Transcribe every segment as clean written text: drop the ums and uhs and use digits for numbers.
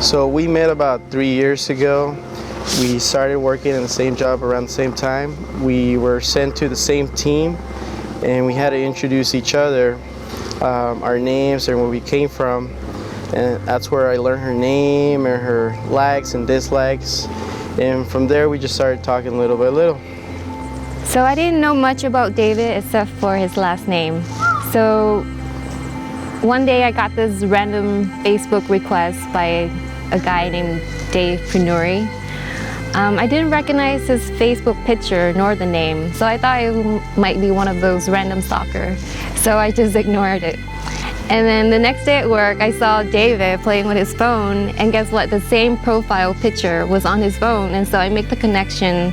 So we met about 3 years ago. We started working in the same job around the same time. We were sent to the same team, and we had to introduce each other, our names and where we came from. And that's where I learned her name and her likes and dislikes. And from there, we just started talking little by little. So I didn't know much about David except for his last name. So one day I got this random Facebook request by a guy named Dave Pinuri. I didn't recognize his Facebook picture nor the name, so I thought it might be one of those random stalkers. So I just ignored it. And then the next day at work, I saw David playing with his phone, and guess what? The same profile picture was on his phone, and so I make the connection.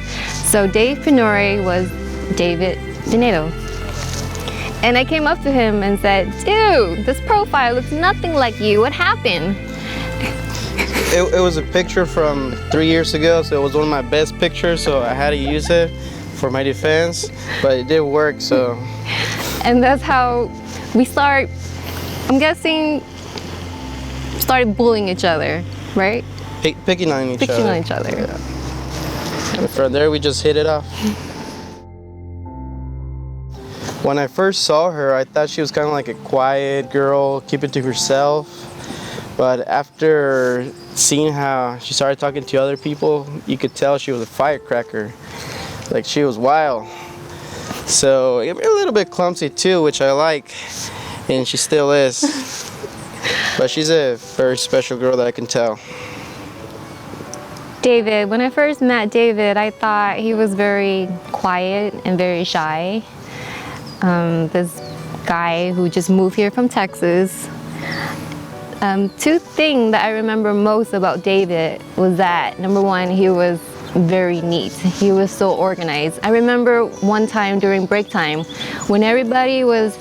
So Dave Pinuri was David Pinedo. And I came up to him and said, dude, this profile looks nothing like you. What happened? It was a picture from 3 years ago, so it was one of my best pictures, so I had to use it for my defense, but it did work, so. And that's how we start, I'm guessing, started bullying each other, right? Picking on each other. Picking on each other. Yeah. And from there, we just hit it off. When I first saw her, I thought she was kind of like a quiet girl, keep it to herself. But after seeing how she started talking to other people, you could tell she was a firecracker. Like, she was wild. So it made a little bit clumsy too, which I like, and she still is. But she's a very special girl that I can tell. David, when I first met David, I thought he was very quiet and very shy. This guy who just moved here from Texas. Two things that I remember most about David was that, number one, he was very neat. He was so organized. I remember one time during break time when everybody was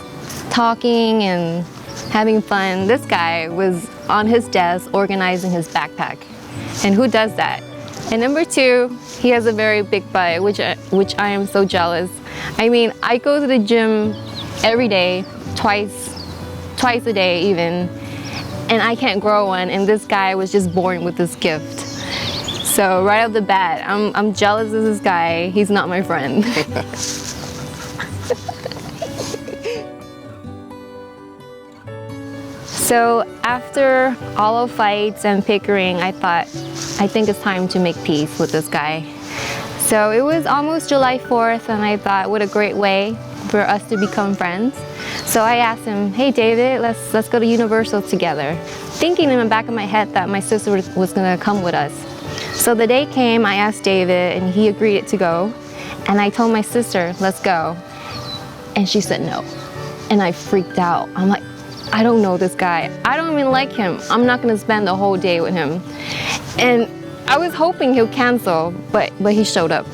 talking and having fun, this guy was on his desk organizing his backpack. And who does that? And number two, he has a very big butt, which I am so jealous. I mean, I go to the gym every day, twice a day even, and I can't grow one, and this guy was just born with this gift. So right off the bat, I'm jealous of this guy. He's not my friend. So after all of fights and bickering, I think it's time to make peace with this guy. So it was almost July 4th, and I thought, what a great way for us to become friends. So I asked him, hey David, let's go to Universal together, thinking in the back of my head that my sister was gonna come with us. So the day came, I asked David, and he agreed to go. And I told my sister, let's go. And she said no. And I freaked out. I'm like, I don't know this guy. I don't even like him. I'm not gonna spend the whole day with him. And I was hoping he'll cancel, but he showed up.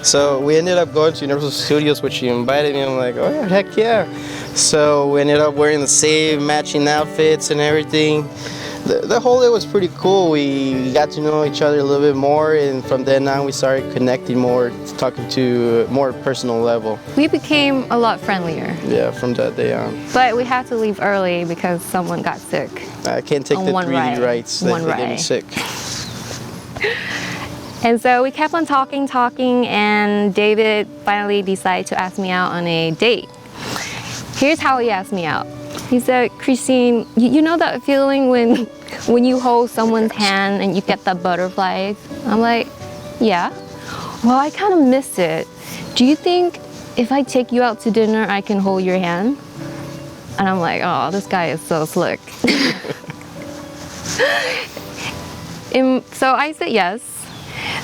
So we ended up going to Universal Studios, which he invited me. I'm like, oh yeah, heck yeah. So we ended up wearing the same matching outfits and everything. The whole day was pretty cool. We got to know each other a little bit more, and from then on we started connecting more, talking to a more personal level. We became a lot friendlier. Yeah, from that day on. But we had to leave early because someone got sick. I can't take the 3D rights. They get me sick. And so we kept on talking, and David finally decided to ask me out on a date. Here's how he asked me out. He said, Christine, you know that feeling when you hold someone's hand and you get that butterflies? I'm like, yeah. Well, I kind of miss it. Do you think if I take you out to dinner, I can hold your hand? And I'm like, oh, this guy is so slick. So I said yes.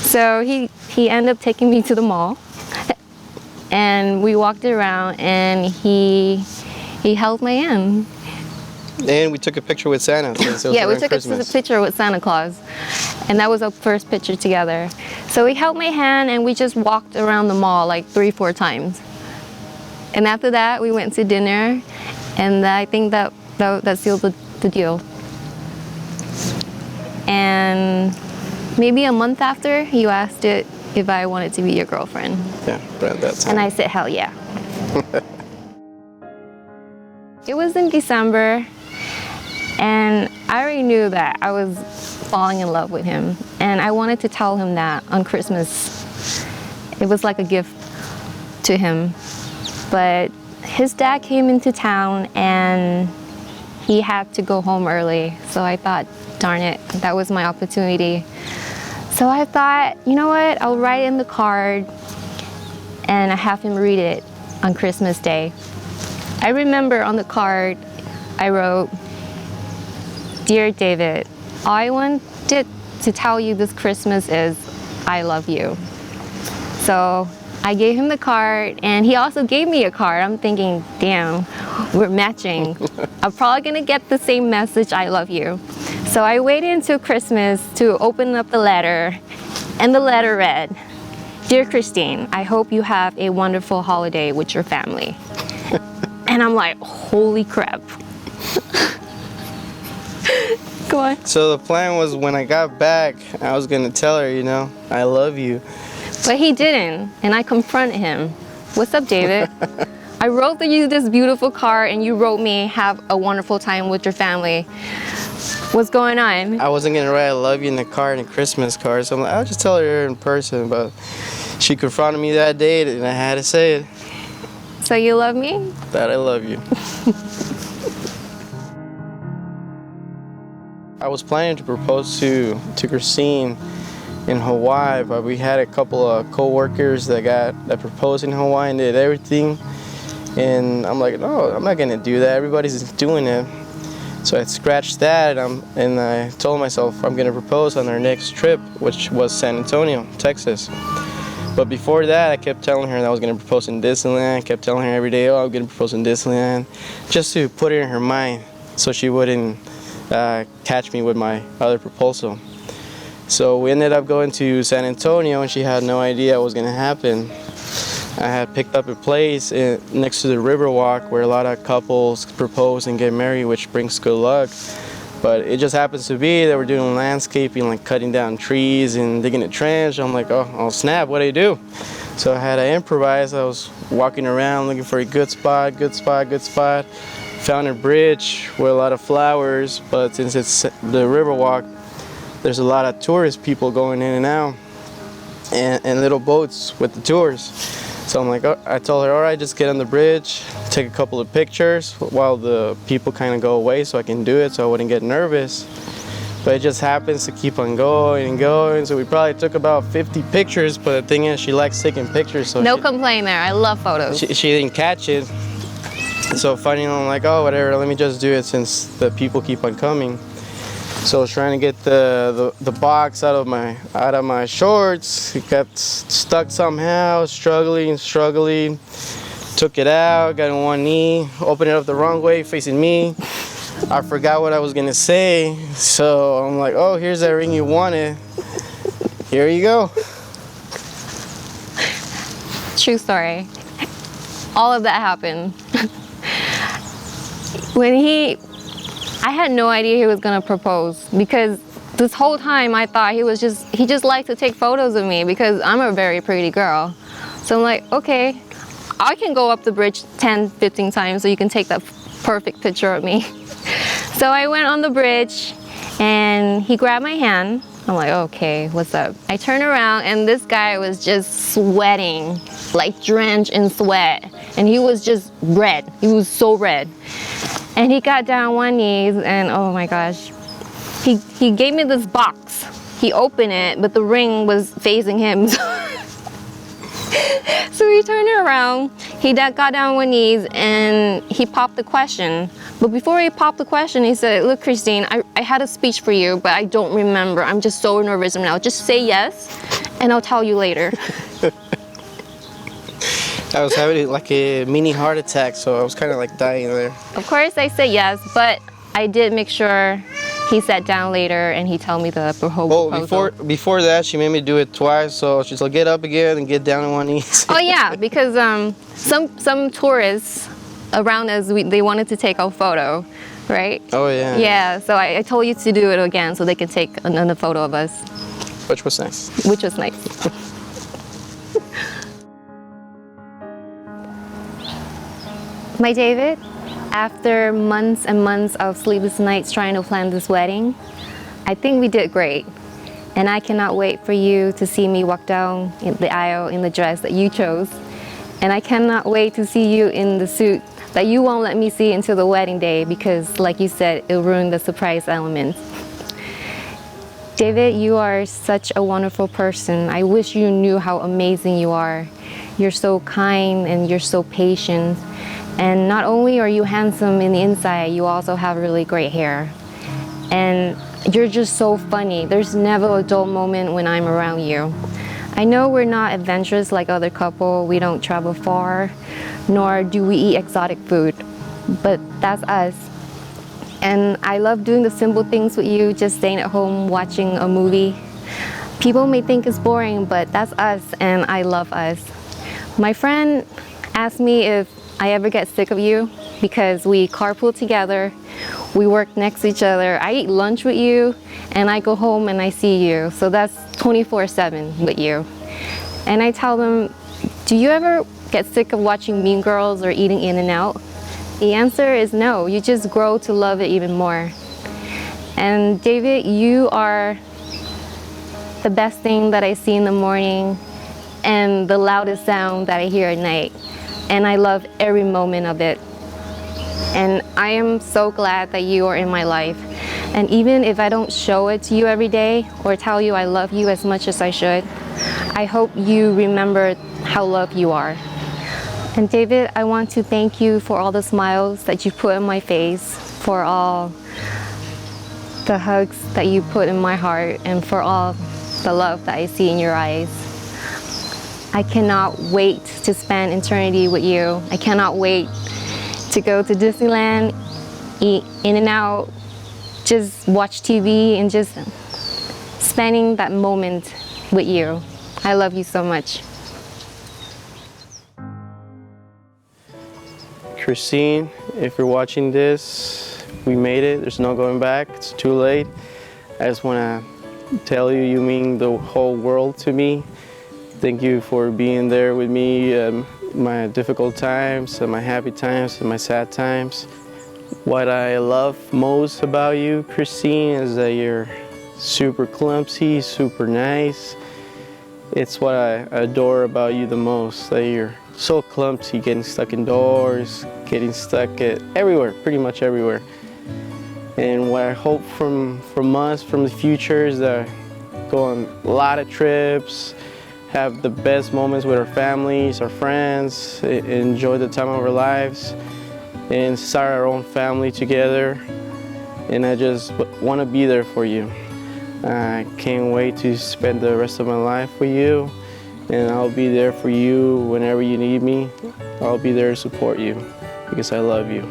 So he ended up taking me to the mall, and we walked around, and he held my hand. And we took a picture with Santa. Yeah, we took a picture with Santa Claus, and that was our first picture together. So he held my hand, and we just walked around the mall like 3-4 times. And after that, we went to dinner, and I think that sealed the deal. And maybe a month after, you asked it if I wanted to be your girlfriend. Yeah, around that time. And I said, hell yeah. It was in December, and I already knew that I was falling in love with him, and I wanted to tell him that on Christmas. It was like a gift to him. But his dad came into town and he had to go home early. So I thought, darn it, that was my opportunity. So I thought, you know what, I'll write in the card and I have him read it on Christmas Day. I remember on the card, I wrote, "Dear David, all I wanted to tell you this Christmas is I love you." So I gave him the card and he also gave me a card. I'm thinking, damn, we're matching. I'm probably gonna get the same message, I love you. So I waited until Christmas to open up the letter, and the letter read, "Dear Christine, I hope you have a wonderful holiday with your family." And I'm like, holy crap. Go on. So the plan was when I got back, I was gonna tell her, you know, I love you. But he didn't, and I confronted him. "What's up, David? I wrote you this beautiful card and you wrote me, have a wonderful time with your family. What's going on?" I wasn't gonna write I love you in the card and Christmas card, so I'm like, I'll just tell her in person, but she confronted me that day and I had to say it. So you love me? That I love you. I was planning to propose to Glisson in Hawaii, but we had a couple of co-workers that proposed in Hawaii and did everything. And I'm like, no, I'm not gonna do that. Everybody's doing it. So I scratched that and I told myself I'm gonna propose on our next trip, which was San Antonio, Texas. But before that, I kept telling her that I was gonna propose in Disneyland. I kept telling her every day, oh, I'm gonna propose in Disneyland, just to put it in her mind so she wouldn't catch me with my other proposal. So we ended up going to San Antonio and she had no idea what was gonna happen. I had picked up a place next to the Riverwalk where a lot of couples propose and get married, which brings good luck. But it just happens to be that we're doing landscaping, like cutting down trees and digging a trench. I'm like, oh snap, what do I do? So I had to improvise. I was walking around looking for a good spot. Found a bridge with a lot of flowers, but since it's the Riverwalk, there's a lot of tourist people going in and out, and little boats with the tours. So I'm like, I told her, all right, just get on the bridge, take a couple of pictures while the people kind of go away so I can do it so I wouldn't get nervous. But it just happens to keep on going and going. So we probably took about 50 pictures, but the thing is, she likes taking pictures. So no complaint there, I love photos. She didn't catch it. So finally I'm like, oh, whatever, let me just do it since the people keep on coming. So I was trying to get the box out of my shorts. It got stuck somehow, struggling. Took it out, got on one knee, opened it up the wrong way, facing me. I forgot what I was gonna say. So I'm like, oh, here's that ring you wanted. Here you go. True story. All of that happened. I had no idea he was gonna propose, because this whole time I thought he just liked to take photos of me because I'm a very pretty girl. So I'm like, okay, I can go up the bridge 10, 15 times so you can take that perfect picture of me. So I went on the bridge and he grabbed my hand. I'm like, okay, what's up? I turn around and this guy was just sweating, like drenched in sweat. And he was just red. He was so red. And he got down on one knee and oh my gosh, he gave me this box. He opened it, but the ring was facing him. So he turned around, he got down on one knee and he popped the question. But before he popped the question, he said, look, Christine, I had a speech for you, but I don't remember. I'm just so nervous right now. Just say yes, and I'll tell you later. I was having like a mini heart attack, so I was kind of like dying there. Of course I said yes, but I did make sure he sat down later and he told me the proposal. Oh, before that, she made me do it twice, so she's like, get up again and get down on one knee. Oh yeah, because some tourists around us, they wanted to take a photo, right? Oh yeah. Yeah, so I told you to do it again so they can take another photo of us. Which was nice. Which was nice. My David, After months and months of sleepless nights trying to plan this wedding, I think we did great. And I cannot wait for you to see me walk down the aisle in the dress that you chose. And I cannot wait to see you in the suit that you won't let me see until the wedding day because, like you said, it'll ruin the surprise element. David, you are such a wonderful person. I wish you knew how amazing you are. You're so kind and you're so patient. And not only are you handsome in the inside, you also have really great hair. And you're just so funny. There's never a dull moment when I'm around you. I know we're not adventurous like other couple. We don't travel far, nor do we eat exotic food. But that's us. And I love doing the simple things with you, just staying at home watching a movie. People may think it's boring, but that's us, and I love us. My friend asked me if I ever get sick of you because we carpool together, we work next to each other, I eat lunch with you, and I go home and I see you. So that's 24/7 with you. And I tell them, do you ever get sick of watching Mean Girls or eating In-N-Out? The answer is no. You just grow to love it even more. And David, you are the best thing that I see in the morning and the loudest sound that I hear at night. And I love every moment of it. And I am so glad that you are in my life. And even if I don't show it to you every day or tell you I love you as much as I should, I hope you remember how loved you are. And David, I want to thank you for all the smiles that you put on my face, for all the hugs that you put in my heart, and for all the love that I see in your eyes. I cannot wait to spend eternity with you. I cannot wait to go to Disneyland, eat In-N-Out, just watch TV, and just spending that moment with you. I love you so much. Christine, if you're watching this, we made it. There's no going back. It's too late. I just want to tell you, you mean the whole world to me. Thank you for being there with me, my difficult times, my happy times, and my sad times. What I love most about you, Christine, is that you're super clumsy, super nice. It's what I adore about you the most, that you're so clumsy, getting stuck indoors, getting stuck everywhere, pretty much everywhere. And what I hope from us, from the future, is that go on a lot of trips, have the best moments with our families, our friends, enjoy the time of our lives, and start our own family together. And I just want to be there for you. I can't wait to spend the rest of my life with you. And I'll be there for you whenever you need me. I'll be there to support you because I love you.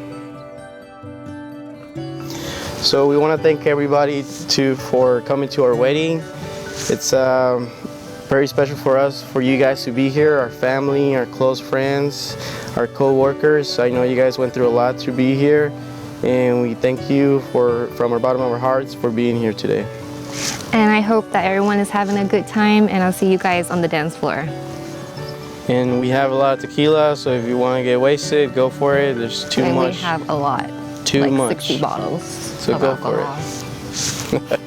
So we want to thank everybody for coming to our wedding. It's very special for us, for you guys to be here, our family, our close friends, our co-workers. I know you guys went through a lot to be here, and we thank you from our bottom of our hearts for being here today. And I hope that everyone is having a good time, and I'll see you guys on the dance floor. And we have a lot of tequila, so if you want to get wasted, go for it. There's too much. We have a lot. Too like much. 60 bottles So of go alcohol. for it.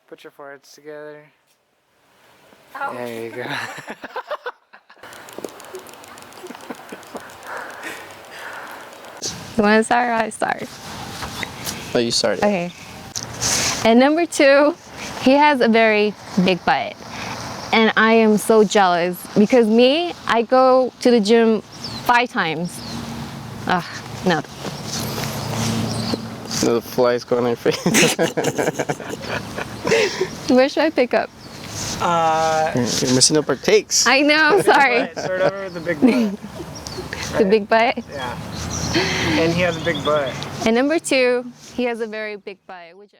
Put your foreheads together. Oh. There you go. You want to start or I start? Oh, you started. Okay. And number 2, he has a very big butt. And I am so jealous because me, I go to the gym 5 times. Ugh, no. The flies going on your face. Where should I pick up? You're messing up our takes. I know, sorry. Start over with the big butt. The big butt. Yeah. And he has a big butt. And number 2, he has a very big butt. Which